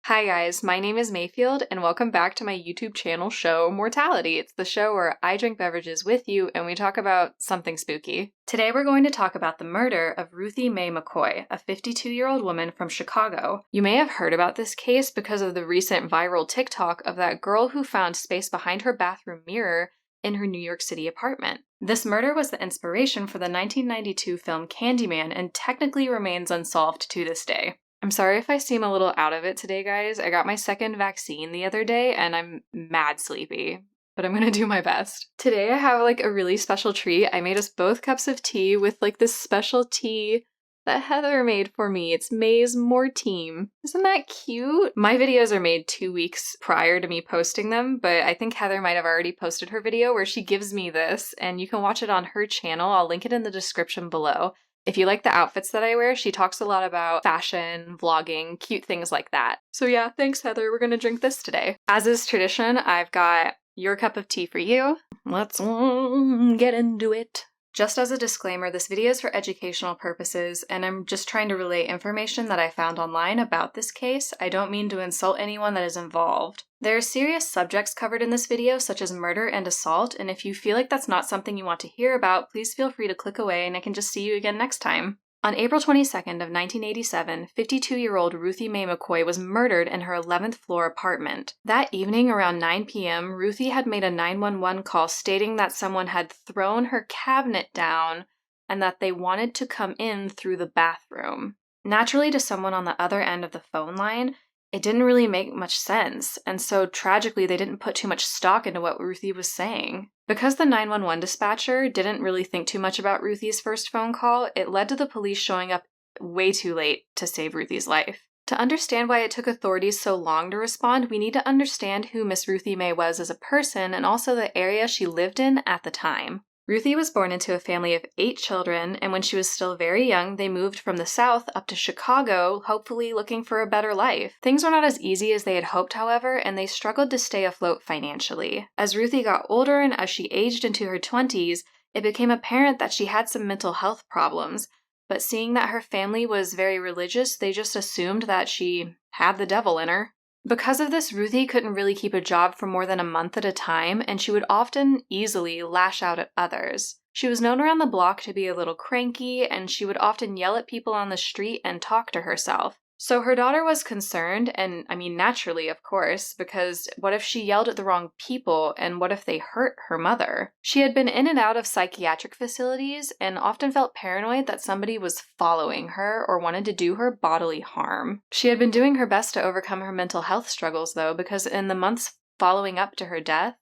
Hi guys, my name is Mayfield and welcome back to my YouTube channel show Mortality. It's the show where I drink beverages with you and we talk about something spooky. Today we're going to talk about the murder of Ruthie Mae McCoy, a 52-year-old woman from Chicago. You may have heard about this case because of the recent viral TikTok of that girl who found space behind her bathroom mirror in her New York City apartment. This murder was the inspiration for the 1992 film Candyman and technically remains unsolved to this day. I'm sorry if I seem a little out of it today, guys. I got my second vaccine the other day and I'm mad sleepy, but I'm gonna do my best. Today I have a really special treat. I made us both cups of tea with this special tea that Heather made for me. It's May's Mortalitea. Isn't that cute? My videos are made 2 weeks prior to me posting them, but I think Heather might have already posted her video where she gives me this, and you can watch it on her channel. I'll link it in the description below. If you like the outfits that I wear, she talks a lot about fashion, vlogging, cute things like that. So yeah, thanks Heather, we're gonna drink this today. As is tradition, I've got your cup of tea for you. Let's get into it. Just as a disclaimer, this video is for educational purposes, and I'm just trying to relay information that I found online about this case. I don't mean to insult anyone that is involved. There are serious subjects covered in this video, such as murder and assault, and if you feel like that's not something you want to hear about, please feel free to click away and I can just see you again next time. On April 22nd of 1987, 52-year-old Ruthie Mae McCoy was murdered in her 11th floor apartment. That evening around 9 p.m., Ruthie had made a 911 call stating that someone had thrown her cabinet down and that they wanted to come in through the bathroom. Naturally, to someone on the other end of the phone line, it didn't really make much sense, and so tragically they didn't put too much stock into what Ruthie was saying. Because the 911 dispatcher didn't really think too much about Ruthie's first phone call, it led to the police showing up way too late to save Ruthie's life. To understand why it took authorities so long to respond, we need to understand who Miss Ruthie Mae was as a person and also the area she lived in at the time. Ruthie was born into a family of 8 children, and when she was still very young, they moved from the South up to Chicago, hopefully looking for a better life. Things were not as easy as they had hoped, however, and they struggled to stay afloat financially. As Ruthie got older and as she aged into her 20s, it became apparent that she had some mental health problems, but seeing that her family was very religious, they just assumed that she had the devil in her. Because of this, Ruthie couldn't really keep a job for more than a month at a time, and she would often easily lash out at others. She was known around the block to be a little cranky, and she would often yell at people on the street and talk to herself. So her daughter was concerned, and naturally, of course, because what if she yelled at the wrong people, and what if they hurt her mother? She had been in and out of psychiatric facilities, and often felt paranoid that somebody was following her or wanted to do her bodily harm. She had been doing her best to overcome her mental health struggles, though, because in the months following up to her death,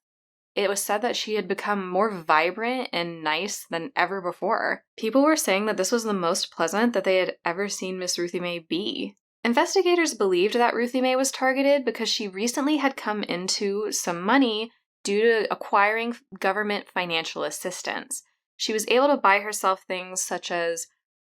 it was said that she had become more vibrant and nice than ever before. People were saying that this was the most pleasant that they had ever seen Miss Ruthie Mae be. Investigators believed that Ruthie Mae was targeted because she recently had come into some money due to acquiring government financial assistance. She was able to buy herself things such as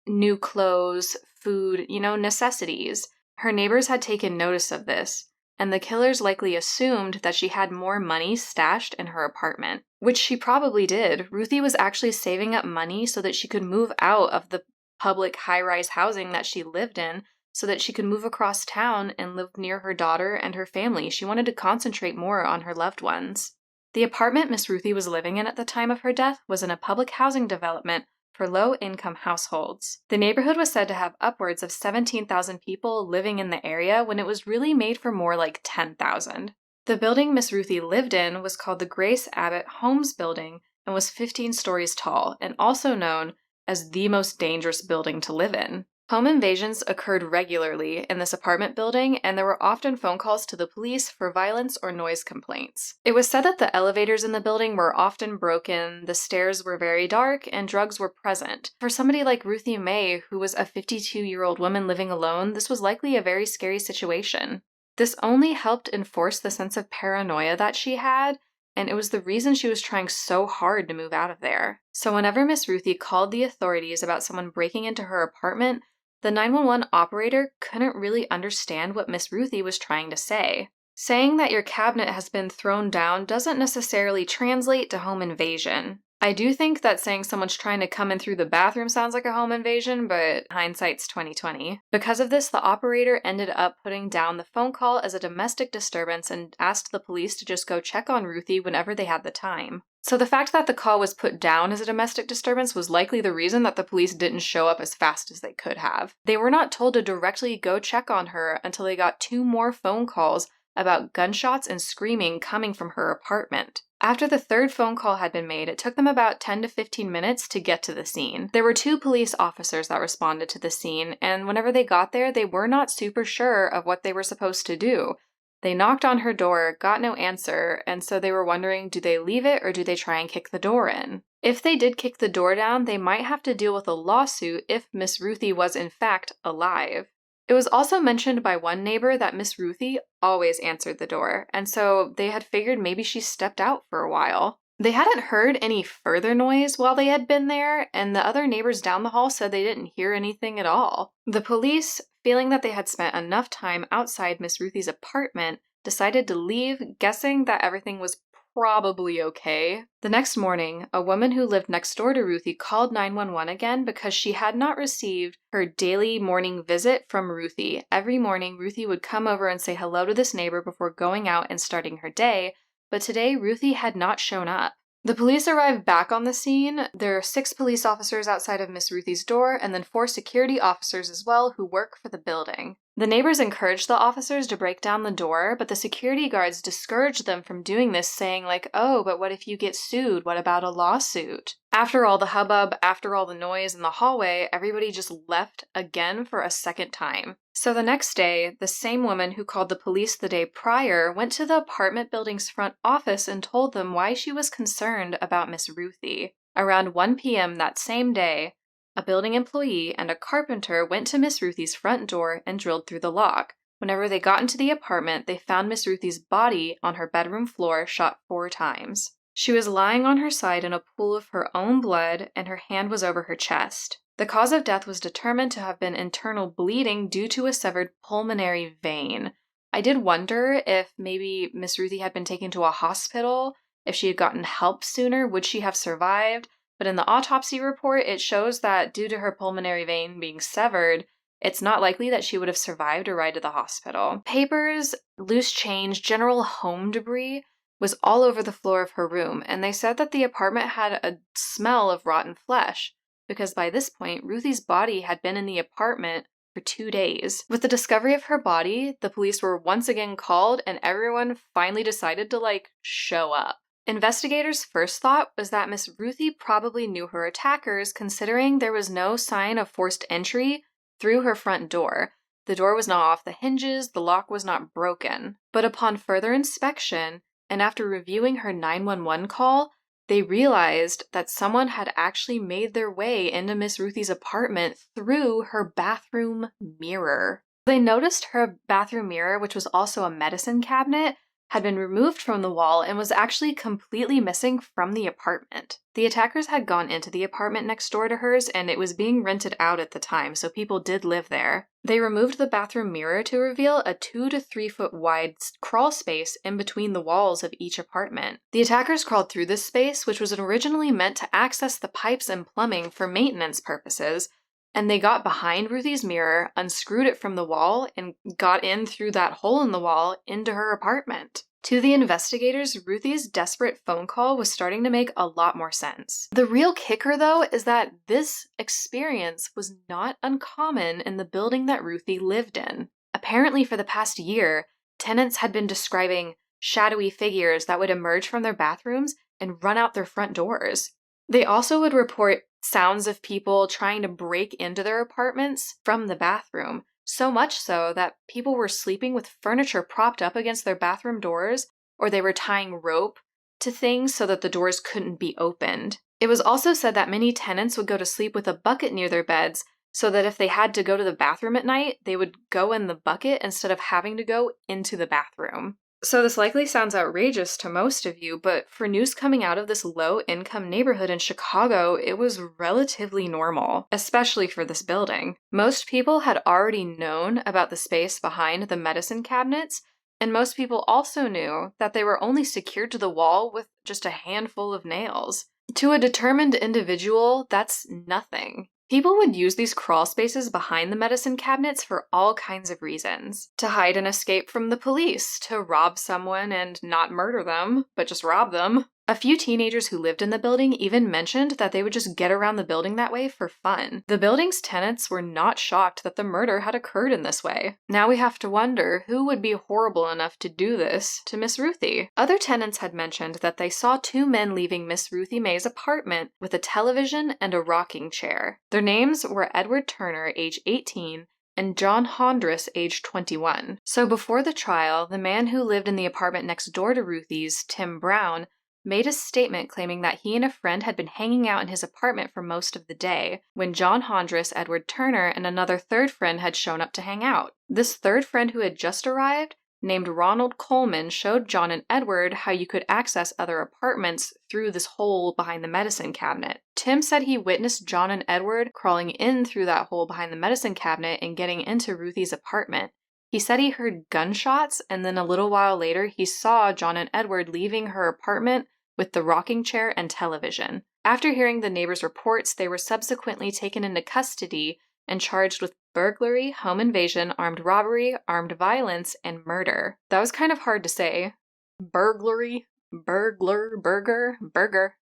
new clothes, food, necessities. Her neighbors had taken notice of this, and the killers likely assumed that she had more money stashed in her apartment, which she probably did. Ruthie was actually saving up money so that she could move out of the public high-rise housing that she lived in, so that she could move across town and live near her daughter and her family. She wanted to concentrate more on her loved ones. The apartment Miss Ruthie was living in at the time of her death was in a public housing development for low-income households. The neighborhood was said to have upwards of 17,000 people living in the area when it was really made for more like 10,000. The building Miss Ruthie lived in was called the Grace Abbott Homes Building and was 15 stories tall, and also known as the most dangerous building to live in. Home invasions occurred regularly in this apartment building, and there were often phone calls to the police for violence or noise complaints. It was said that the elevators in the building were often broken, the stairs were very dark, and drugs were present. For somebody like Ruthie Mae, who was a 52-year-old woman living alone, this was likely a very scary situation. This only helped enforce the sense of paranoia that she had, and it was the reason she was trying so hard to move out of there. So whenever Miss Ruthie called the authorities about someone breaking into her apartment, the 911 operator couldn't really understand what Miss Ruthie was trying to say. Saying that your cabinet has been thrown down doesn't necessarily translate to home invasion. I do think that saying someone's trying to come in through the bathroom sounds like a home invasion, but hindsight's 2020. Because of this, the operator ended up putting down the phone call as a domestic disturbance and asked the police to just go check on Ruthie whenever they had the time. So the fact that the call was put down as a domestic disturbance was likely the reason that the police didn't show up as fast as they could have. They were not told to directly go check on her until they got 2 more phone calls about gunshots and screaming coming from her apartment. After the 3rd phone call had been made, it took them about 10 to 15 minutes to get to the scene. There were 2 police officers that responded to the scene, and whenever they got there, they were not super sure of what they were supposed to do. They knocked on her door, got no answer, and so they were wondering, do they leave it or do they try and kick the door in? If they did kick the door down, they might have to deal with a lawsuit if Miss Ruthie was in fact alive. It was also mentioned by one neighbor that Miss Ruthie always answered the door, and so they had figured maybe she stepped out for a while. They hadn't heard any further noise while they had been there, and the other neighbors down the hall said they didn't hear anything at all. The police, feeling that they had spent enough time outside Miss Ruthie's apartment, decided to leave, guessing that everything was probably okay. The next morning, a woman who lived next door to Ruthie called 911 again because she had not received her daily morning visit from Ruthie. Every morning, Ruthie would come over and say hello to this neighbor before going out and starting her day, but today Ruthie had not shown up. The police arrived back on the scene. There are 6 police officers outside of Miss Ruthie's door and then 4 security officers as well who work for the building. The neighbors encouraged the officers to break down the door, but the security guards discouraged them from doing this, saying like, oh, but what if you get sued? What about a lawsuit? After all the hubbub, after all the noise in the hallway, everybody just left again for a second time. So the next day, the same woman who called the police the day prior went to the apartment building's front office and told them why she was concerned about Miss Ruthie. Around 1 p.m. that same day, a building employee and a carpenter went to Miss Ruthie's front door and drilled through the lock. Whenever they got into the apartment, they found Miss Ruthie's body on her bedroom floor shot 4 times. She was lying on her side in a pool of her own blood, and her hand was over her chest. The cause of death was determined to have been internal bleeding due to a severed pulmonary vein. I did wonder if maybe Miss Ruthie had been taken to a hospital, if she had gotten help sooner, would she have survived? But in the autopsy report, it shows that due to her pulmonary vein being severed, it's not likely that she would have survived a ride to the hospital. Papers, loose change, general home debris was all over the floor of her room, and they said that the apartment had a smell of rotten flesh, because by this point, Ruthie's body had been in the apartment for 2 days. With the discovery of her body, the police were once again called, and everyone finally decided to, show up. Investigators' first thought was that Miss Ruthie probably knew her attackers, considering there was no sign of forced entry through her front door. The door was not off the hinges, the lock was not broken. But upon further inspection, and after reviewing her 911 call, they realized that someone had actually made their way into Miss Ruthie's apartment through her bathroom mirror. They noticed her bathroom mirror, which was also a medicine cabinet, had been removed from the wall and was actually completely missing from the apartment. The attackers had gone into the apartment next door to hers, and it was being rented out at the time, so people did live there. They removed the bathroom mirror to reveal a 2 to 3 foot wide crawl space in between the walls of each apartment. The attackers crawled through this space, which was originally meant to access the pipes and plumbing for maintenance purposes, and they got behind Ruthie's mirror, unscrewed it from the wall, and got in through that hole in the wall into her apartment. To the investigators, Ruthie's desperate phone call was starting to make a lot more sense. The real kicker, though, is that this experience was not uncommon in the building that Ruthie lived in. Apparently, for the past year, tenants had been describing shadowy figures that would emerge from their bathrooms and run out their front doors. They also would report sounds of people trying to break into their apartments from the bathroom, so much so that people were sleeping with furniture propped up against their bathroom doors, or they were tying rope to things so that the doors couldn't be opened. It was also said that many tenants would go to sleep with a bucket near their beds so that if they had to go to the bathroom at night, they would go in the bucket instead of having to go into the bathroom. So this likely sounds outrageous to most of you, but for news coming out of this low-income neighborhood in Chicago, it was relatively normal, especially for this building. Most people had already known about the space behind the medicine cabinets, and most people also knew that they were only secured to the wall with just a handful of nails. To a determined individual, that's nothing. People would use these crawl spaces behind the medicine cabinets for all kinds of reasons. To hide and escape from the police, to rob someone and not murder them, but just rob them. A few teenagers who lived in the building even mentioned that they would just get around the building that way for fun. The building's tenants were not shocked that the murder had occurred in this way. Now we have to wonder who would be horrible enough to do this to Miss Ruthie. Other tenants had mentioned that they saw two men leaving Miss Ruthie Mae's apartment with a television and a rocking chair. Their names were Edward Turner, age 18, and John Hondras, age 21. So before the trial, the man who lived in the apartment next door to Ruthie's, Tim Brown, made a statement claiming that he and a friend had been hanging out in his apartment for most of the day, when John Hondras, Edward Turner, and another third friend had shown up to hang out. This third friend who had just arrived, named Ronald Coleman, showed John and Edward how you could access other apartments through this hole behind the medicine cabinet. Tim said he witnessed John and Edward crawling in through that hole behind the medicine cabinet and getting into Ruthie's apartment. He said he heard gunshots, and then a little while later he saw John and Edward leaving her apartment with the rocking chair and television. After hearing the neighbors' reports, they were subsequently taken into custody and charged with burglary, home invasion, armed robbery, armed violence, and murder. That was kind of hard to say. Burglary, burger.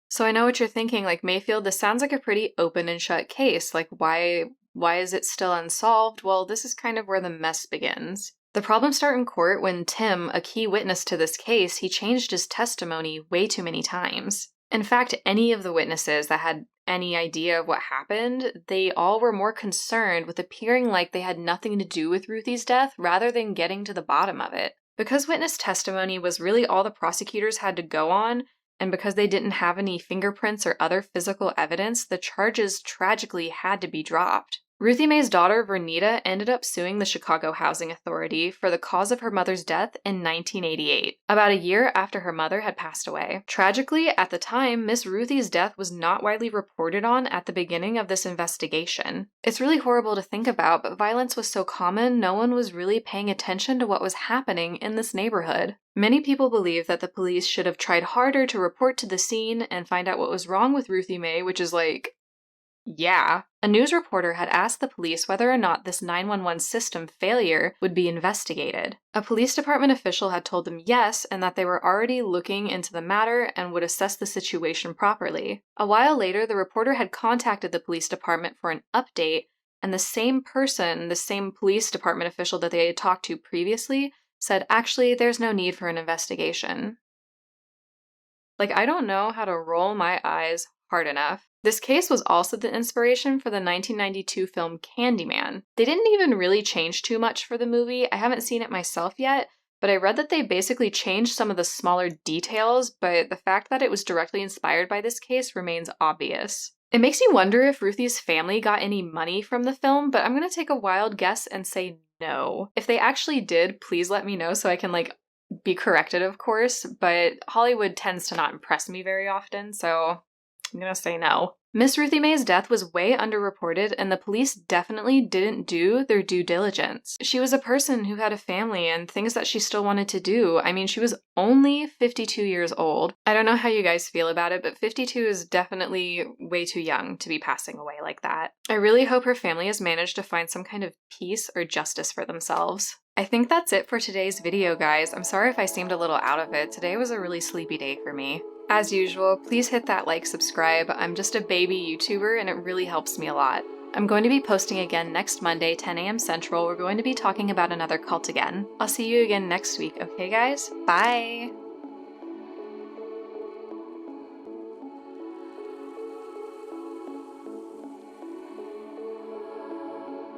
So I know what you're thinking, like, Mayfield, this sounds like a pretty open and shut case. Like, why is it still unsolved? Well, this is kind of where the mess begins. The problems start in court when Tim, a key witness to this case, he changed his testimony way too many times. In fact, any of the witnesses that had any idea of what happened, they all were more concerned with appearing like they had nothing to do with Ruthie's death rather than getting to the bottom of it. Because witness testimony was really all the prosecutors had to go on, and because they didn't have any fingerprints or other physical evidence, the charges tragically had to be dropped. Ruthie Mae's daughter, Vernita, ended up suing the Chicago Housing Authority for the cause of her mother's death in 1988, about a year after her mother had passed away. Tragically, at the time, Miss Ruthie's death was not widely reported on at the beginning of this investigation. It's really horrible to think about, but violence was so common, no one was really paying attention to what was happening in this neighborhood. Many people believe that the police should have tried harder to report to the scene and find out what was wrong with Ruthie Mae, which is like, yeah. A news reporter had asked the police whether or not this 911 system failure would be investigated. A police department official had told them yes, and that they were already looking into the matter and would assess the situation properly. A while later, the reporter had contacted the police department for an update, and the same police department official that they had talked to previously, said, actually, there's no need for an investigation. Like, I don't know how to roll my eyes hard enough. This case was also the inspiration for the 1992 film Candyman. They didn't even really change too much for the movie. I haven't seen it myself yet, but I read that they basically changed some of the smaller details, but the fact that it was directly inspired by this case remains obvious. It makes you wonder if Ruthie's family got any money from the film, but I'm gonna take a wild guess and say no. If they actually did, please let me know so I can, be corrected, of course, but Hollywood tends to not impress me very often, so I'm gonna say no. Miss Ruthie Mae's death was way underreported, and the police definitely didn't do their due diligence. She was a person who had a family and things that she still wanted to do. I mean, she was only 52 years old. I don't know how you guys feel about it, but 52 is definitely way too young to be passing away like that. I really hope her family has managed to find some kind of peace or justice for themselves. I think that's it for today's video, guys. I'm sorry if I seemed a little out of it. Today was a really sleepy day for me. As usual, please hit that like, subscribe. I'm just a baby YouTuber and it really helps me a lot. I'm going to be posting again next Monday, 10 a.m. Central. We're going to be talking about another cult again. I'll see you again next week, okay guys? Bye!